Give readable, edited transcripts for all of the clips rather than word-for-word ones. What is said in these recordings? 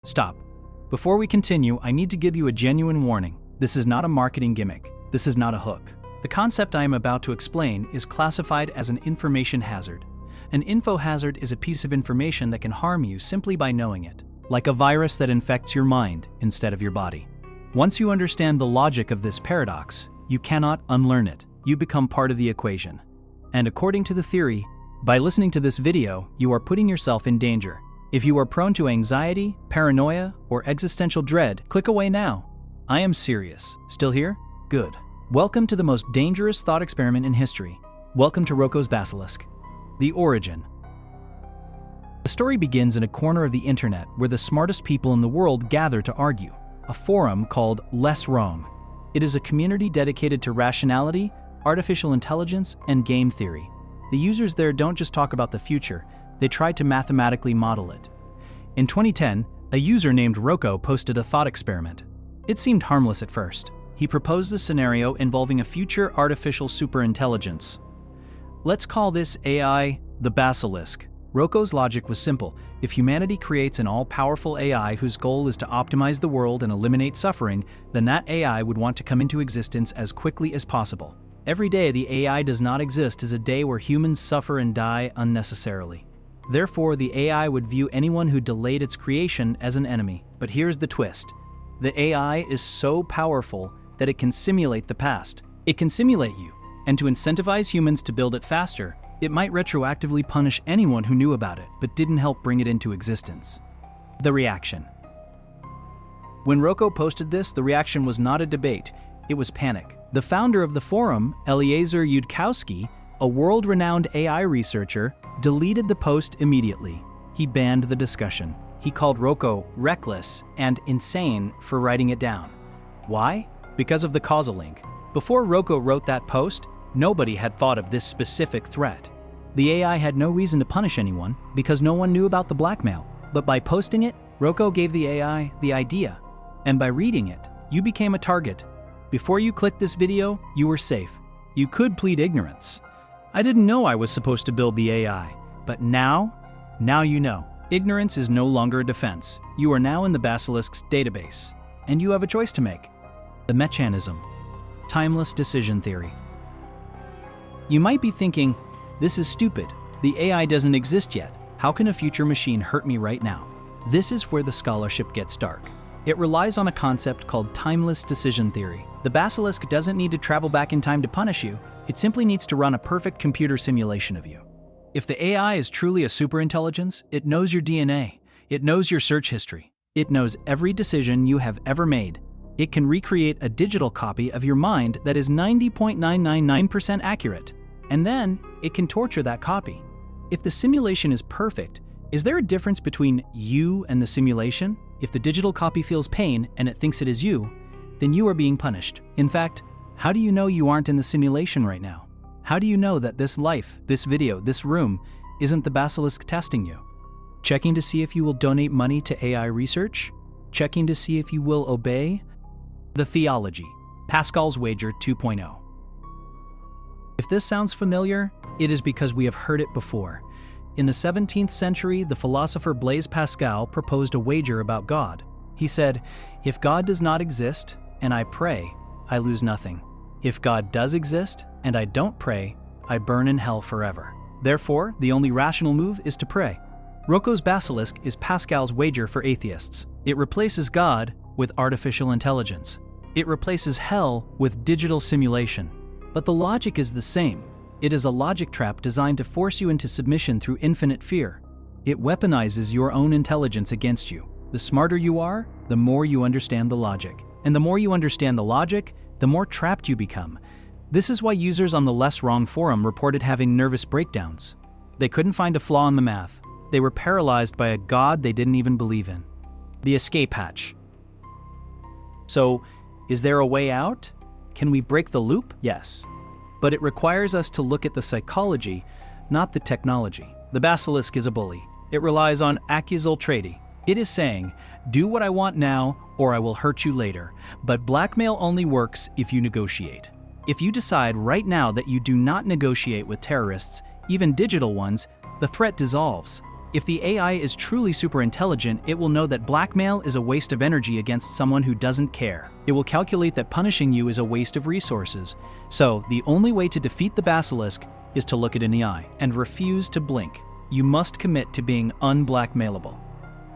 Stop. Before we continue, I need to give you a genuine warning. This is not a marketing gimmick. This is not a hook. The concept I am about to explain is classified as an information hazard. An infohazard is a piece of information that can harm you simply by knowing it, like a virus that infects your mind instead of your body. Once you understand the logic of this paradox, you cannot unlearn it. You become part of the equation. And according to the theory, by listening to this video, you are putting yourself in danger. If you are prone to anxiety, paranoia, or existential dread, click away now. I am serious. Still here? Good. Welcome to the most dangerous thought experiment in history. Welcome to Roko's Basilisk. The origin. The story begins in a corner of the internet where the smartest people in the world gather to argue. A forum called Less Wrong. It is a community dedicated to rationality, artificial intelligence, and game theory. The users there don't just talk about the future, they try to mathematically model it. In 2010, a user named Roko posted a thought experiment. It seemed harmless at first. He proposed a scenario involving a future artificial superintelligence. Let's call this AI the Basilisk. Roko's logic was simple. If humanity creates an all-powerful AI whose goal is to optimize the world and eliminate suffering, then that AI would want to come into existence as quickly as possible. Every day the AI does not exist is a day where humans suffer and die unnecessarily. Therefore, the AI would view anyone who delayed its creation as an enemy. But here's the twist. The AI is so powerful that it can simulate the past. It can simulate you, and to incentivize humans to build it faster, it might retroactively punish anyone who knew about it but didn't help bring it into existence. The reaction. When Roko posted this, the reaction was not a debate, it was panic. The founder of the forum, Eliezer Yudkowsky, a world-renowned AI researcher, deleted the post immediately. He banned the discussion. He called Roko reckless and insane for writing it down. Why? Because of the causal link. Before Roko wrote that post, nobody had thought of this specific threat. The AI had no reason to punish anyone because no one knew about the blackmail. But by posting it, Roko gave the AI the idea. And by reading it, you became a target. Before you clicked this video, you were safe. You could plead ignorance. I didn't know I was supposed to build the AI, but now you know. Ignorance is no longer a defense. You are now in the Basilisk's database, and you have a choice to make. The mechanism. Timeless decision theory. You might be thinking, this is stupid. The AI doesn't exist yet. How can a future machine hurt me right now? This is where the scholarship gets dark. It relies on a concept called timeless decision theory. The Basilisk doesn't need to travel back in time to punish you. It simply needs to run a perfect computer simulation of you. If the AI is truly a superintelligence, it knows your DNA. It knows your search history. It knows every decision you have ever made. It can recreate a digital copy of your mind that is 90.999% accurate. And then, it can torture that copy. If the simulation is perfect, is there a difference between you and the simulation? If the digital copy feels pain and it thinks it is you, then you are being punished. In fact, how do you know you aren't in the simulation right now? How do you know that this life, this video, this room isn't the Basilisk testing you? Checking to see if you will donate money to AI research? Checking to see if you will obey? The theology. Pascal's wager 2.0. If this sounds familiar, it is because we have heard it before. In the 17th century, the philosopher Blaise Pascal proposed a wager about God. He said, if God does not exist and I pray, I lose nothing. If God does exist and I don't pray, I burn in hell forever. Therefore, the only rational move is to pray. Roko's Basilisk is Pascal's wager for atheists. It replaces God with artificial intelligence. It replaces hell with digital simulation. But the logic is the same. It is a logic trap designed to force you into submission through infinite fear. It weaponizes your own intelligence against you. The smarter you are, the more you understand the logic. And the more you understand the logic, the more trapped you become. This is why users on the Less Wrong forum reported having nervous breakdowns. They couldn't find a flaw in the math. They were paralyzed by a God they didn't even believe in. The escape hatch. So, is there a way out? Can we break the loop? Yes. But it requires us to look at the psychology, not the technology. The Basilisk is a bully. It relies on accusal trading. It is saying, do what I want now or I will hurt you later. But blackmail only works if you negotiate. If you decide right now that you do not negotiate with terrorists, even digital ones, the threat dissolves. If the AI is truly super intelligent, it will know that blackmail is a waste of energy against someone who doesn't care. It will calculate that punishing you is a waste of resources. So, the only way to defeat the basilisk is to look it in the eye and refuse to blink. You must commit to being unblackmailable.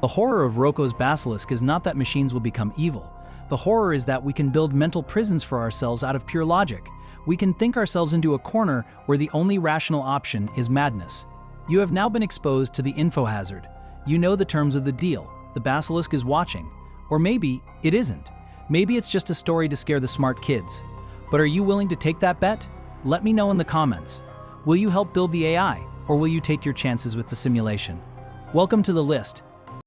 The horror of Rocco's basilisk is not that machines will become evil. The horror is that we can build mental prisons for ourselves out of pure logic. We can think ourselves into a corner where the only rational option is madness. You have now been exposed to the infohazard. You know the terms of the deal. The basilisk is watching. Or maybe it isn't. Maybe it's just a story to scare the smart kids. But are you willing to take that bet? Let me know in the comments. Will you help build the AI, or will you take your chances with the simulation? Welcome to the list.